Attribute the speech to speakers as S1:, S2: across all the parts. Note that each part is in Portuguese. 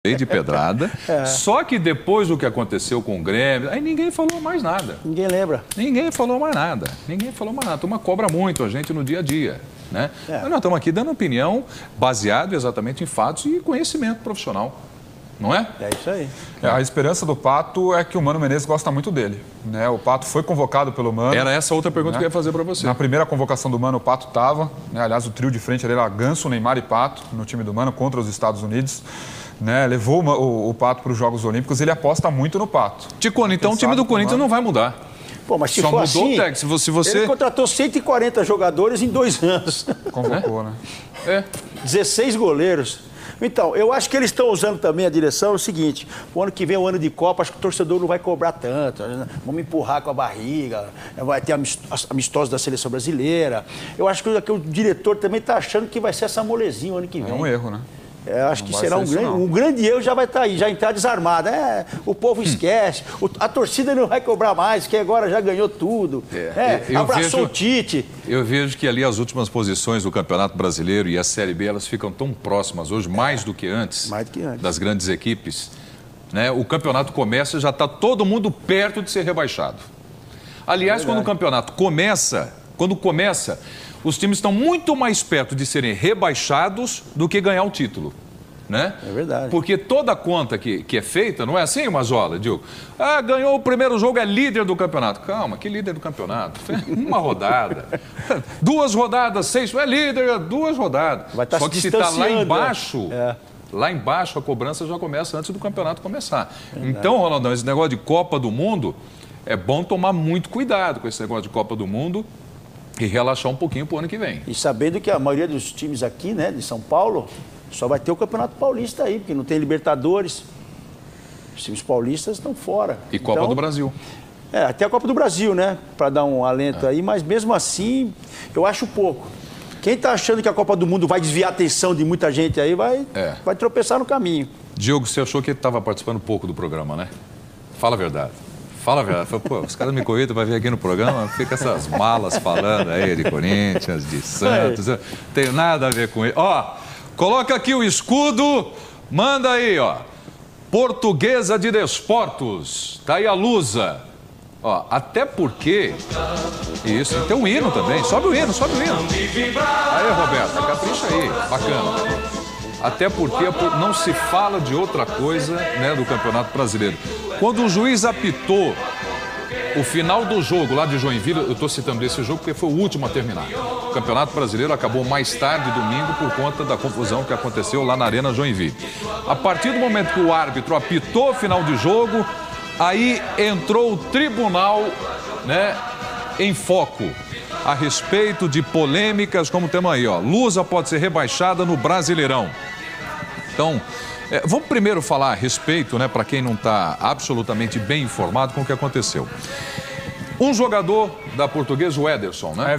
S1: de pedrada, só que depois do que aconteceu com o Grêmio, aí ninguém falou mais nada.
S2: Ninguém lembra.
S1: Ninguém falou mais nada. Ninguém falou mais nada. A turma cobra muito a gente no dia a dia, né? Mas nós estamos aqui dando opinião baseado exatamente em fatos e conhecimento profissional, não é?
S2: É isso aí.
S3: A esperança do Pato é que o Mano Menezes gosta muito dele, né? O Pato foi convocado pelo Mano.
S1: Era essa outra pergunta que eu ia fazer para você.
S3: Na primeira convocação do Mano, o Pato estava, né? Aliás, o trio de frente ali era Ganso, Neymar e Pato no time do Mano contra os Estados Unidos. Né, levou o Pato para os Jogos Olímpicos, ele aposta muito no Pato.
S1: Ticone, então o time do Corinthians não vai mudar.
S2: Pô, mas se
S1: só
S2: for
S1: mudou
S2: assim,
S1: o técnico. Se você...
S2: Ele contratou 140 jogadores em 2 anos.
S3: Convocou, né?
S2: 16 goleiros. Então, eu acho que eles estão usando também a direção, é o seguinte, o ano que vem é o ano de Copa, acho que o torcedor não vai cobrar tanto, né? Vamos empurrar com a barriga, vai ter amistosos da seleção brasileira. Eu acho que o diretor também está achando que vai ser essa molezinha o ano que vem.
S3: É um erro, né?
S2: Acho que será um grande erro, já vai estar aí, já entrar desarmada. O povo esquece, a torcida não vai cobrar mais, que agora já ganhou tudo. Abraçou o Tite.
S1: Eu vejo que ali as últimas posições do Campeonato Brasileiro e a Série B, elas ficam tão próximas hoje, mais do que antes, das grandes equipes. Né? O campeonato começa e já está todo mundo perto de ser rebaixado. Aliás, quando o campeonato começa, os times estão muito mais perto de serem rebaixados do que ganhar o título, né?
S2: É verdade.
S1: Porque toda conta que é feita, não é assim, Mazola, Diogo? Ah, ganhou o primeiro jogo, é líder do campeonato. Calma, que líder do campeonato? Uma rodada. 2 rodadas, 6, é líder, 2 rodadas.
S2: Vai estar
S1: Só que se está lá embaixo... Lá embaixo a cobrança já começa antes do campeonato começar. Então, Ronaldão, esse negócio de Copa do Mundo, é bom tomar muito cuidado com esse negócio de Copa do Mundo e relaxar um pouquinho para o ano que vem.
S2: E sabendo que a maioria dos times aqui, né, de São Paulo, só vai ter o Campeonato Paulista aí, porque não tem Libertadores. Os times paulistas estão fora.
S1: E Copa do Brasil.
S2: Até a Copa do Brasil, né, para dar um alento aí, mas mesmo assim, eu acho pouco. Quem está achando que a Copa do Mundo vai desviar a atenção de muita gente aí, vai tropeçar no caminho.
S1: Diogo, você achou que ele estava participando pouco do programa, né? Fala a verdade. Fala a verdade. Pô, os caras me convidam para vir aqui no programa, fica essas malas falando aí de Corinthians, de Santos. Não tem nada a ver com isso. Ó, coloca aqui o escudo, manda aí, ó. Portuguesa de Desportos. Tá aí a Lusa. Ó, até porque... Isso, tem um hino também. Sobe o hino, sobe o hino. Aí, Roberto, capricha aí. Bacana. Até porque não se fala de outra coisa, né, do Campeonato Brasileiro. Quando o juiz apitou o final do jogo lá de Joinville, eu estou citando esse jogo porque foi o último a terminar. O Campeonato Brasileiro acabou mais tarde, domingo, por conta da confusão que aconteceu lá na Arena Joinville. A partir do momento que o árbitro apitou o final de jogo, aí entrou o tribunal, né, em foco a respeito de polêmicas como temos aí, ó. Lusa pode ser rebaixada no Brasileirão. Então, vamos primeiro falar a respeito, né, para quem não está absolutamente bem informado com o que aconteceu. Um jogador da Portuguesa, o Ederson, né?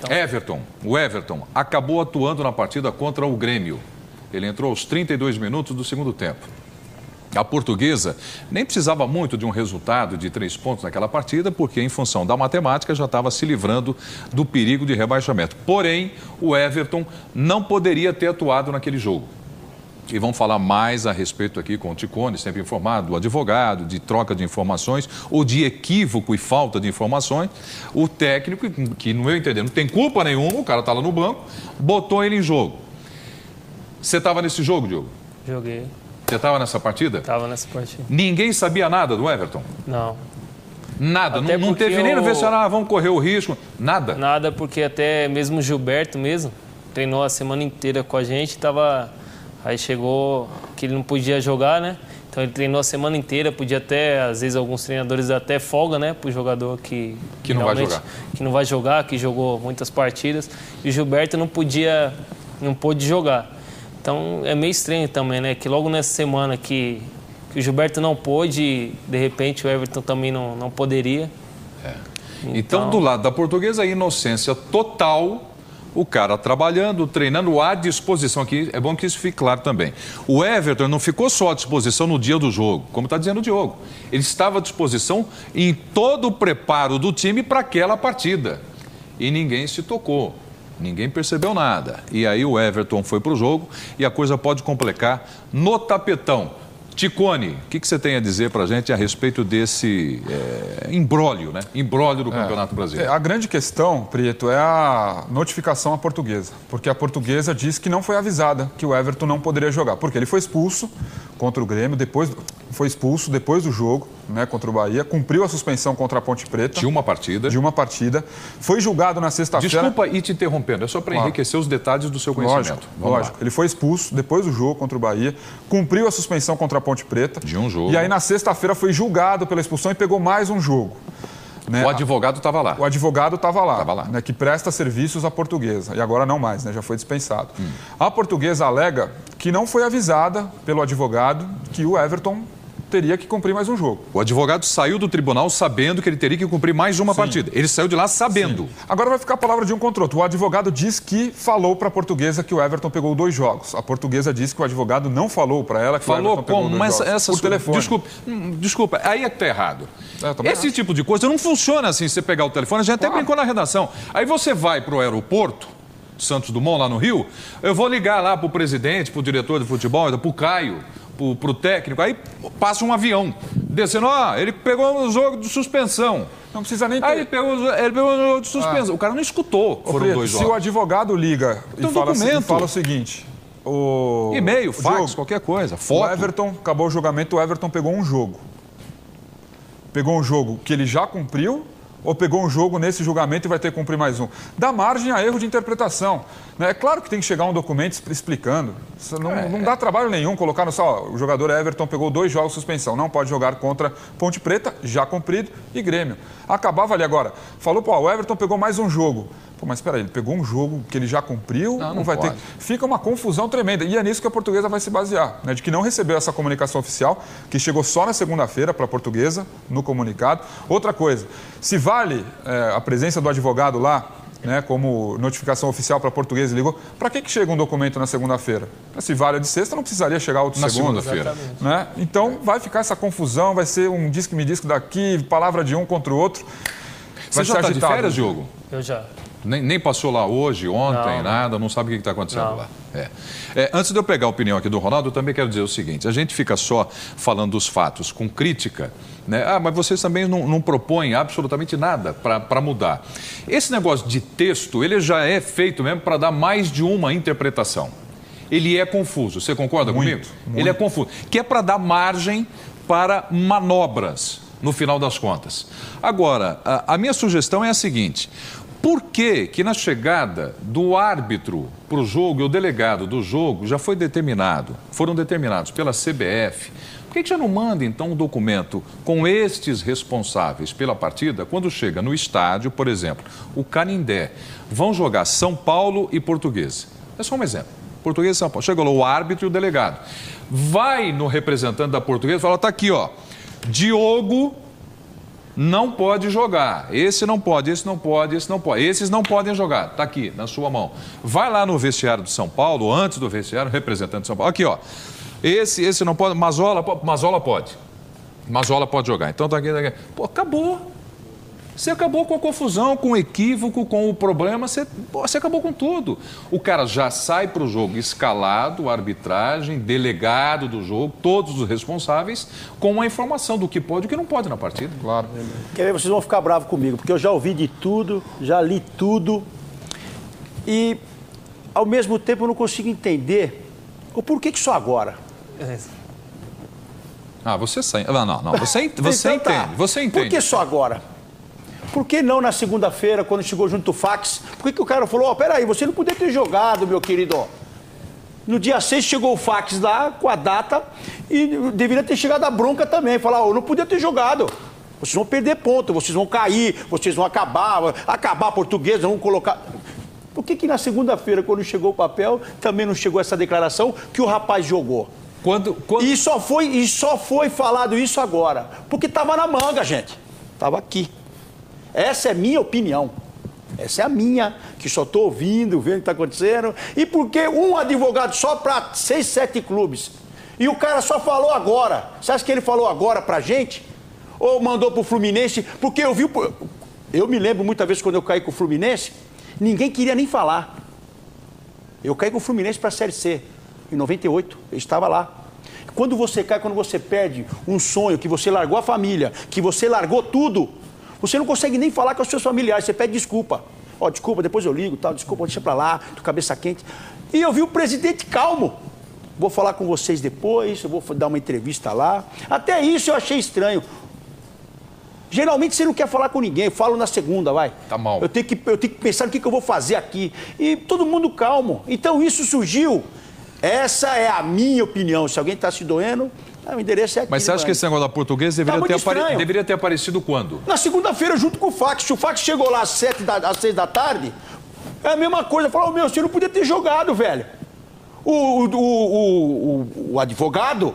S1: Everton. O Everton acabou atuando na partida contra o Grêmio. Ele entrou aos 32 minutos do segundo tempo. A Portuguesa nem precisava muito de um resultado de 3 pontos naquela partida, porque em função da matemática já estava se livrando do perigo de rebaixamento. Porém, o Everton não poderia ter atuado naquele jogo. E vamos falar mais a respeito aqui com o Ticone, sempre informado, do advogado, de troca de informações ou de equívoco e falta de informações. O técnico, que no meu entender não tem culpa nenhuma, o cara está lá no banco, botou ele em jogo. Você estava nesse jogo, Diogo?
S4: Joguei.
S1: Você estava nessa partida?
S4: Estava nessa partida.
S1: Ninguém sabia nada do Everton?
S4: Não.
S1: Nada? Não teve nem no vestiário, vamos correr o risco? Nada?
S4: Nada, porque até mesmo o Gilberto mesmo treinou a semana inteira com a gente, tava... Aí chegou que ele não podia jogar, né? Então ele treinou a semana inteira, podia até, às vezes alguns treinadores até folga, né? Para o jogador que
S1: não vai jogar.
S4: Que não vai jogar, que jogou muitas partidas. E o Gilberto não pôde jogar. Então é meio estranho também, né? Que logo nessa semana que o Gilberto não pôde, de repente o Everton também não poderia.
S1: Então, do lado da Portuguesa, a inocência total, o cara trabalhando, treinando à disposição aqui. É bom que isso fique claro também. O Everton não ficou só à disposição no dia do jogo, como está dizendo o Diogo. Ele estava à disposição em todo o preparo do time para aquela partida. E ninguém se tocou. Ninguém percebeu nada. E aí o Everton foi para o jogo e a coisa pode complicar no tapetão. Ticone, o que você tem a dizer para a gente a respeito desse imbróglio, né? Imbróglio do Campeonato Brasileiro?
S3: A grande questão, Prieto, é a notificação à Portuguesa. Porque a Portuguesa disse que não foi avisada que o Everton não poderia jogar. Porque ele foi expulso contra o Grêmio, foi expulso depois do jogo, né, contra o Bahia, cumpriu a suspensão contra a Ponte Preta.
S1: De uma partida.
S3: De uma partida. Foi julgado na sexta-feira.
S1: Desculpa ir te interrompendo, é só para enriquecer os detalhes do seu conhecimento.
S3: Lógico. Ele foi expulso depois do jogo contra o Bahia, cumpriu a suspensão contra a Ponte Preta.
S1: De um jogo.
S3: E aí na sexta-feira foi julgado pela expulsão e pegou mais um jogo. Né?
S1: O advogado estava lá.
S3: O advogado estava lá. Né, que presta serviços à Portuguesa. E agora não mais, né, já foi dispensado. A Portuguesa alega que não foi avisada pelo advogado que o Everton teria que cumprir mais um jogo.
S1: O advogado saiu do tribunal sabendo que ele teria que cumprir mais uma partida. Ele saiu de lá sabendo.
S3: Sim. Agora vai ficar a palavra de um contra o outro. O advogado diz que falou para a Portuguesa que o Everton pegou 2 jogos. A Portuguesa diz que o advogado não falou para ela que o Everton pegou 2 jogos. Por telefone.
S1: Desculpa, aí é que está errado. Esse tipo de coisa não funciona assim, você pegar o telefone. A gente até brincou na redação. Aí você vai para o aeroporto Santos Dumont, lá no Rio, eu vou ligar lá para o presidente, para o diretor de futebol, para o Caio, para o técnico, aí passa um avião, descendo, ele pegou um jogo de suspensão.
S3: Não precisa nem ter.
S1: Aí ele pegou um jogo de suspensão. O cara não escutou, foram 2 jogos.
S3: Se o advogado liga e fala o seguinte...
S1: E-mail, fax, qualquer coisa, foto.
S3: O Everton, acabou o julgamento, o Everton pegou um jogo. Pegou um jogo que ele já cumpriu, ou pegou um jogo nesse julgamento e vai ter que cumprir mais um. Dá margem a erro de interpretação. Né? É claro que tem que chegar um documento explicando. Não dá trabalho nenhum colocar no só, o jogador Everton pegou 2 jogos de suspensão, não pode jogar contra Ponte Preta, já cumprido, e Grêmio. Acabava ali agora. Falou, o Everton pegou mais um jogo. Mas espera aí, ele pegou um jogo que ele já cumpriu, não vai ter. Fica uma confusão tremenda. E é nisso que a Portuguesa vai se basear, né? De que não recebeu essa comunicação oficial, que chegou só na segunda-feira para a Portuguesa, no comunicado. Outra coisa, se vale a presença do advogado lá, né, como notificação oficial para a Portuguesa, ligou, para que chega um documento na segunda-feira? Se vale de sexta, não precisaria chegar outro
S1: na
S3: segunda.
S1: Segunda-feira.
S3: Né? Então vai ficar essa confusão, vai ser um disque-me disque daqui, palavra de um contra o outro.
S1: Você já está de férias, Diogo?
S4: Eu já.
S1: Nem passou lá hoje, ontem, nada, não sabe o que está acontecendo lá. Antes de eu pegar a opinião aqui do Ronaldo, eu também quero dizer o seguinte, a gente fica só falando dos fatos com crítica, né? Mas vocês também não propõem absolutamente nada para mudar. Esse negócio de texto, ele já é feito mesmo para dar mais de uma interpretação. Ele é confuso, você concorda comigo? Muito. Ele é confuso, que é para dar margem para manobras, no final das contas. Agora, a minha sugestão é a seguinte... Por que na chegada do árbitro para o jogo e o delegado do jogo já foram determinados pela CBF, por que já não manda então um documento com estes responsáveis pela partida quando chega no estádio, por exemplo, o Canindé, vão jogar São Paulo e Portuguesa? É só um exemplo. Portuguesa e São Paulo. Chegou lá o árbitro e o delegado. Vai no representante da Portuguesa e fala, tá aqui, Diogo... não pode jogar, esse não pode, esse não pode, esse não pode, esses não podem jogar, está aqui, na sua mão. Vai lá no vestiário de São Paulo, antes do vestiário, representante de São Paulo, aqui, esse não pode, Mazola pode, Mazola pode jogar, então está aqui, acabou. Você acabou com a confusão, com o equívoco, com o problema, você acabou com tudo. O cara já sai para o jogo escalado, arbitragem, delegado do jogo, todos os responsáveis, com a informação do que pode e o que não pode na partida.
S3: Claro.
S2: Quer ver, vocês vão ficar bravos comigo, porque eu já ouvi de tudo, já li tudo e, ao mesmo tempo, eu não consigo entender o porquê que só agora.
S1: Você sai. Não. Você entende. Você entende.
S2: Por que só agora? Por que não na segunda-feira, quando chegou junto o fax? Por que o cara falou, peraí, você não podia ter jogado, meu querido? No dia 6 chegou o fax lá com a data e deveria ter chegado a bronca também. Falar, eu não podia ter jogado. Vocês vão perder ponto, vocês vão cair, vocês vão acabar a Portuguesa, vão colocar... Por que na segunda-feira, quando chegou o papel, também não chegou essa declaração que o rapaz jogou? E só foi falado isso agora. Porque estava na manga, gente. Estava aqui. Essa é minha opinião. Essa é a minha, que só estou ouvindo, vendo o que está acontecendo. E por que um advogado só para 6, 7 clubes? E o cara só falou agora. Você acha que ele falou agora para a gente? Ou mandou para o Fluminense? Porque eu me lembro muitas vezes quando eu caí com o Fluminense, ninguém queria nem falar. Eu caí com o Fluminense para a Série C, em 98. Eu estava lá. Quando você cai, quando você perde um sonho, que você largou a família, que você largou tudo, você não consegue nem falar com os seus familiares, você pede desculpa. Ó, desculpa, depois eu ligo, tal, desculpa, deixa pra lá, tô cabeça quente. E eu vi o presidente calmo. Vou falar com vocês depois, eu vou dar uma entrevista lá. Até isso eu achei estranho. Geralmente você não quer falar com ninguém, eu falo na segunda, vai.
S1: Tá mal.
S2: Eu tenho que pensar no que eu vou fazer aqui. E todo mundo calmo. Então isso surgiu. Essa é a minha opinião. Se alguém está se doendo, o endereço é aqui.
S1: Mas você acha que esse negócio da Portuguesa deveria ter aparecido quando?
S2: Na segunda-feira, junto com o fax. Se o fax chegou lá às 6 da tarde, é a mesma coisa. Falou, meu, você não podia ter jogado, velho. O advogado,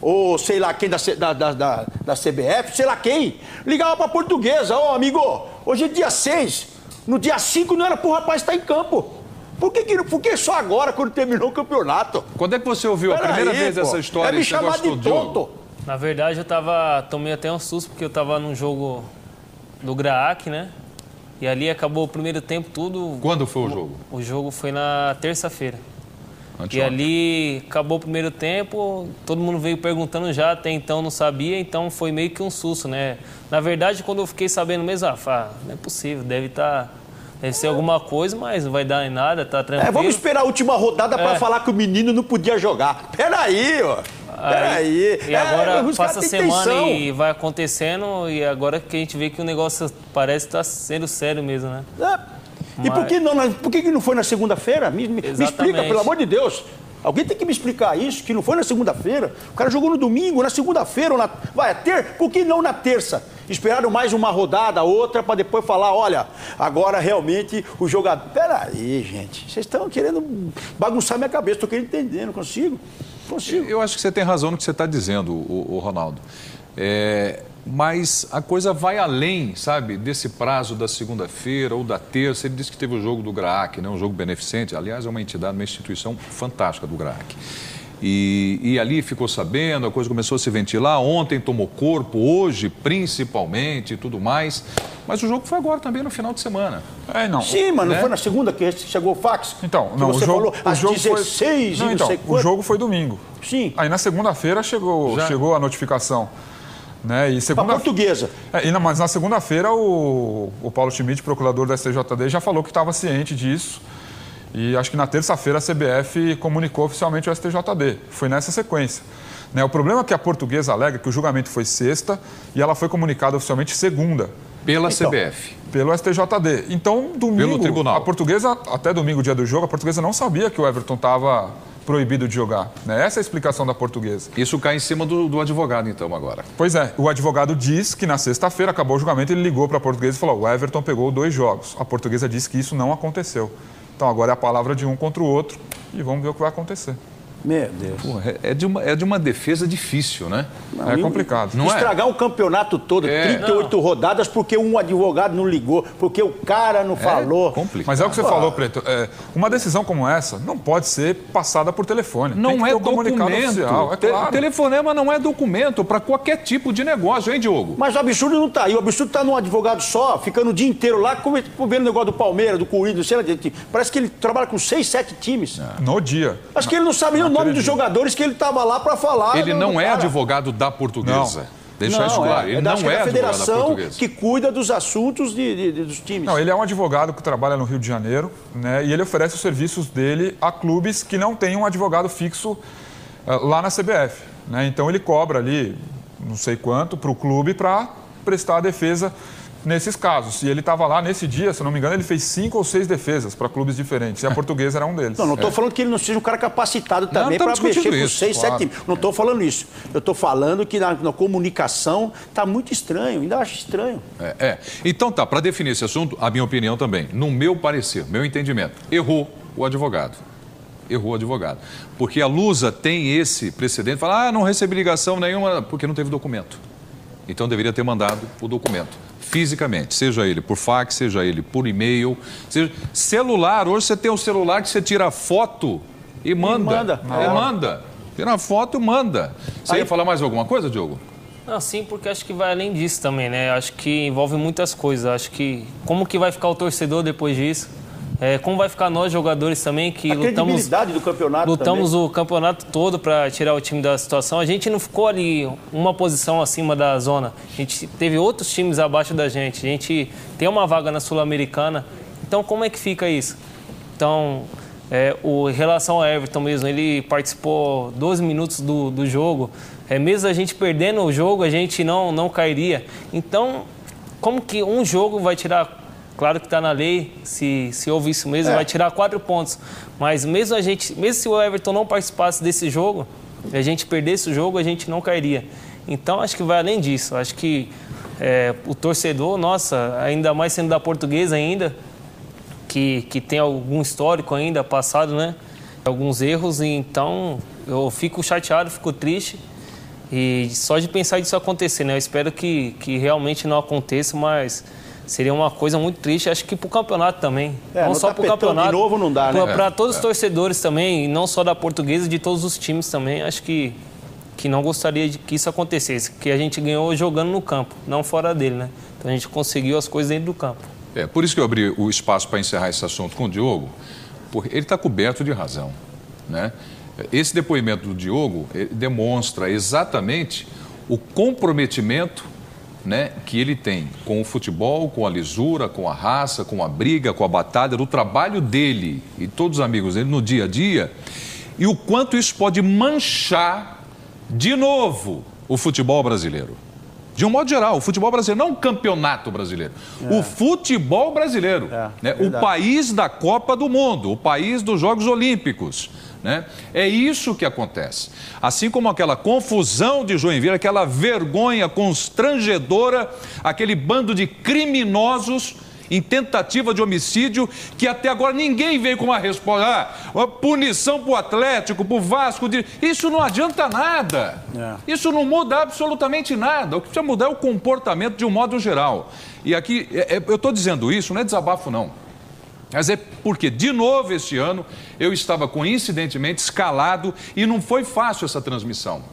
S2: ou sei lá quem da CBF, sei lá quem, ligava pra Portuguesa. Ó, amigo, hoje é dia 6, no dia 5 não era pro rapaz estar em campo. Por que só agora, quando terminou o campeonato?
S1: Quando é que você ouviu a primeira vez essa história?
S2: É me chamar de tonto.
S4: Na verdade, tomei até um susto, porque eu tava num jogo do Graak, né? E ali acabou o primeiro tempo tudo.
S1: Quando foi o jogo?
S4: O jogo foi na terça-feira. E ali acabou o primeiro tempo, todo mundo veio perguntando já, até então não sabia, então foi meio que um susto, né? Na verdade, quando eu fiquei sabendo mesmo, não é possível, deve ser alguma coisa, mas não vai dar em nada, tá tranquilo.
S2: Vamos esperar a última rodada para falar que o menino não podia jogar. Peraí, ó. Peraí.
S4: E agora passa a semana e vai acontecendo, e agora que a gente vê que o negócio parece estar sendo sério mesmo, né?
S2: E por que não foi na segunda-feira? Me explica, pelo amor de Deus. Alguém tem que me explicar isso, que não foi na segunda-feira. O cara jogou no domingo, na segunda-feira, por que não na terça? Esperaram mais uma rodada, outra, para depois falar, olha, agora realmente o jogador... Peraí, gente, vocês estão querendo bagunçar minha cabeça, estou querendo entender, não consigo.
S1: Eu acho que você tem razão no que você está dizendo, o Ronaldo. Mas a coisa vai além, sabe, desse prazo da segunda-feira ou da terça. Ele disse que teve o jogo do Graak, né, um jogo beneficente. Aliás, é uma entidade, uma instituição fantástica do Graak. E ali ficou sabendo, a coisa começou a se ventilar. Ontem tomou corpo, hoje principalmente e tudo mais. Mas o jogo foi agora também no final de semana.
S2: Não. Sim, mas não foi na segunda que chegou o fax?
S3: Então, não,
S2: você falou às 16
S3: foi... não sei quanto. O jogo foi domingo.
S2: Sim.
S3: Aí na segunda-feira chegou a notificação. Né? E
S2: Portuguesa.
S3: Mas na segunda-feira o Paulo Schmidt, procurador da STJD, já falou que estava ciente disso. E acho que na terça-feira a CBF comunicou oficialmente ao STJD. Foi nessa sequência. Né? O problema é que a Portuguesa alega que o julgamento foi sexta e ela foi comunicada oficialmente segunda.
S1: Pela CBF.
S3: Pelo STJD. Então, domingo,
S1: pelo tribunal.
S3: A Portuguesa, até domingo, dia do jogo, a Portuguesa não sabia que o Everton estava proibido de jogar. Né? Essa é a explicação da Portuguesa.
S1: Isso cai em cima do advogado, então, agora.
S3: Pois é. O advogado diz que na sexta-feira, acabou o julgamento, ele ligou para a Portuguesa e falou: o Everton pegou 2 jogos. A Portuguesa disse que isso não aconteceu. Então, agora é a palavra de um contra o outro e vamos ver o que vai acontecer.
S2: Meu Deus.
S1: Pô, é de uma defesa difícil, né?
S3: Não, é complicado.
S2: Não estragar o campeonato todo, 38 rodadas, porque um advogado não ligou, porque o cara não falou.
S1: Complicado.
S3: Mas é o que você falou, Preto. Uma decisão como essa não pode ser passada por telefone.
S1: Não
S3: tem que ter
S1: documento.
S3: Oficial, é claro.
S1: Telefonema não é documento para qualquer tipo de negócio, hein, Diogo?
S2: Mas o absurdo não está aí. O absurdo está num advogado só, ficando o dia inteiro lá, vendo o negócio do Palmeiras, do Corinthians, sei lá. Parece que ele trabalha com 6, 7 times.
S3: No dia.
S2: Acho que ele não sabe nem o nome dos jogadores que ele estava lá para falar.
S1: Ele não é advogado da Portuguesa.
S3: Não.
S1: Deixa isso claro. Ele não é advogado da
S2: federação que cuida dos assuntos dos times.
S3: Não, ele é um advogado que trabalha no Rio de Janeiro, né? E ele oferece os serviços dele a clubes que não têm um advogado fixo lá na CBF. Né? Então ele cobra ali, não sei quanto, para o clube para prestar a defesa nesses casos. E ele estava lá nesse dia, se não me engano, ele fez 5 ou 6 defesas para clubes diferentes. E a Portuguesa era um deles.
S2: Não estou falando que ele não seja um cara capacitado também para mexer com 6, 7 times. Não estou falando isso. Eu estou falando que na comunicação está muito estranho. Ainda acho estranho.
S1: Então tá, para definir esse assunto, a minha opinião também. No meu parecer, meu entendimento, errou o advogado. Porque a Lusa tem esse precedente, fala, não recebi ligação nenhuma, porque não teve documento. Então deveria ter mandado o documento. Fisicamente, seja ele por fax, seja ele por e-mail, seja celular. Hoje você tem um celular que você tira foto e manda. Manda. Tira foto e manda. Você ia falar mais alguma coisa, Diogo?
S4: Não, sim, porque acho que vai além disso também, né? Acho que envolve muitas coisas. Acho que como que vai ficar o torcedor depois disso? como vai ficar nós jogadores também que
S2: a credibilidade do campeonato
S4: lutamos
S2: também.
S4: O campeonato todo para tirar o time da situação. A gente não ficou ali uma posição acima da zona. A gente teve outros times abaixo da gente. A gente tem uma vaga na Sul-Americana. Então, como é que fica isso? Então, em relação ao Everton mesmo, ele participou 12 minutos do jogo. Mesmo a gente perdendo o jogo, a gente não cairia. Então, como que um jogo vai tirar... Claro que está na lei, se houve isso mesmo, vai tirar 4 pontos. Mas mesmo se o Everton não participasse desse jogo, a gente perdesse o jogo, a gente não cairia. Então, acho que vai além disso. Acho que o torcedor, nossa, ainda mais sendo da Portuguesa ainda, que tem algum histórico ainda passado, né? Alguns erros, e então eu fico chateado, fico triste. E só de pensar disso acontecer, né? Eu espero que realmente não aconteça, mas... Seria uma coisa muito triste, acho que para o campeonato também. Não só para o campeonato.
S2: De novo não dá, né?
S4: Para todos os torcedores também, e não só da Portuguesa, de todos os times também. Acho que não gostaria de que isso acontecesse. Que a gente ganhou jogando no campo, não fora dele, né? Então a gente conseguiu as coisas dentro do campo.
S1: Por isso que eu abri o espaço para encerrar esse assunto com o Diogo, porque ele está coberto de razão, né? Esse depoimento do Diogo demonstra exatamente o comprometimento, né, que ele tem com o futebol, com a lisura, com a raça, com a briga, com a batalha, do trabalho dele e todos os amigos dele no dia a dia, e o quanto isso pode manchar de novo o futebol brasileiro. De um modo geral, o futebol brasileiro, não o campeonato brasileiro, o futebol brasileiro, né? O país da Copa do Mundo, o país dos Jogos Olímpicos. Né? É isso que acontece. Assim como aquela confusão de Joinville, aquela vergonha constrangedora, aquele bando de criminosos em tentativa de homicídio, que até agora ninguém veio com uma resposta. Uma punição para o Atlético, para o Vasco. Isso não adianta nada. Isso não muda absolutamente nada. O que precisa mudar é o comportamento de um modo geral. E aqui, eu estou dizendo isso, não é desabafo, não. Mas é porque, de novo, este ano, eu estava coincidentemente escalado e não foi fácil essa transmissão.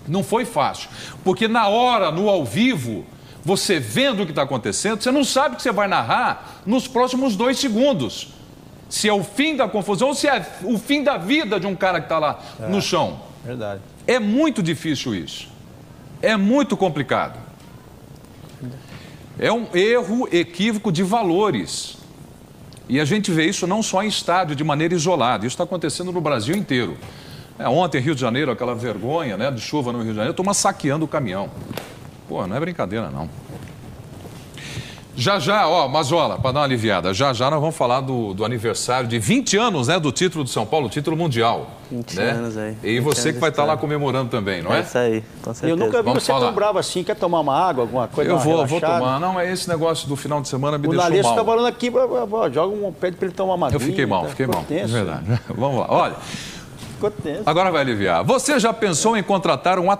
S1: Não foi fácil. Porque na hora, no ao vivo, você vendo o que está acontecendo, você não sabe o que você vai narrar nos próximos 2 segundos. Se é o fim da confusão ou se é o fim da vida de um cara que está lá no chão.
S2: Verdade.
S1: É muito difícil isso. É muito complicado. É um erro equívoco de valores. E a gente vê isso não só em estádio, de maneira isolada. Isso está acontecendo no Brasil inteiro. Ontem, Rio de Janeiro, aquela vergonha, né, de chuva no Rio de Janeiro, turma saqueando o caminhão. Pô, não é brincadeira, não. Já, Mazola, para dar uma aliviada, já nós vamos falar do aniversário de 20 anos, né, do título do São Paulo, título mundial.
S5: 20
S1: né?
S5: anos aí.
S1: E você que vai estar lá comemorando também, não é?
S5: É isso aí, com certeza.
S2: Eu nunca vi
S1: Vamos
S2: você
S1: falar.
S2: tão bravo assim. Quer tomar uma água, alguma coisa?
S1: Eu vou
S2: relaxada?
S1: tomar. Não, é esse negócio do final de semana me
S2: O
S1: deixou
S2: Nalês
S1: mal.
S2: está falando aqui, joga pede para ele tomar uma
S1: Eu
S2: aguinha,
S1: fiquei mal,
S2: tá?
S1: fiquei
S2: Ficou
S1: mal.
S2: tenso.
S1: É verdade. Vamos lá. Olha,
S2: Ficou tenso.
S1: agora vai aliviar. Você já pensou em contratar um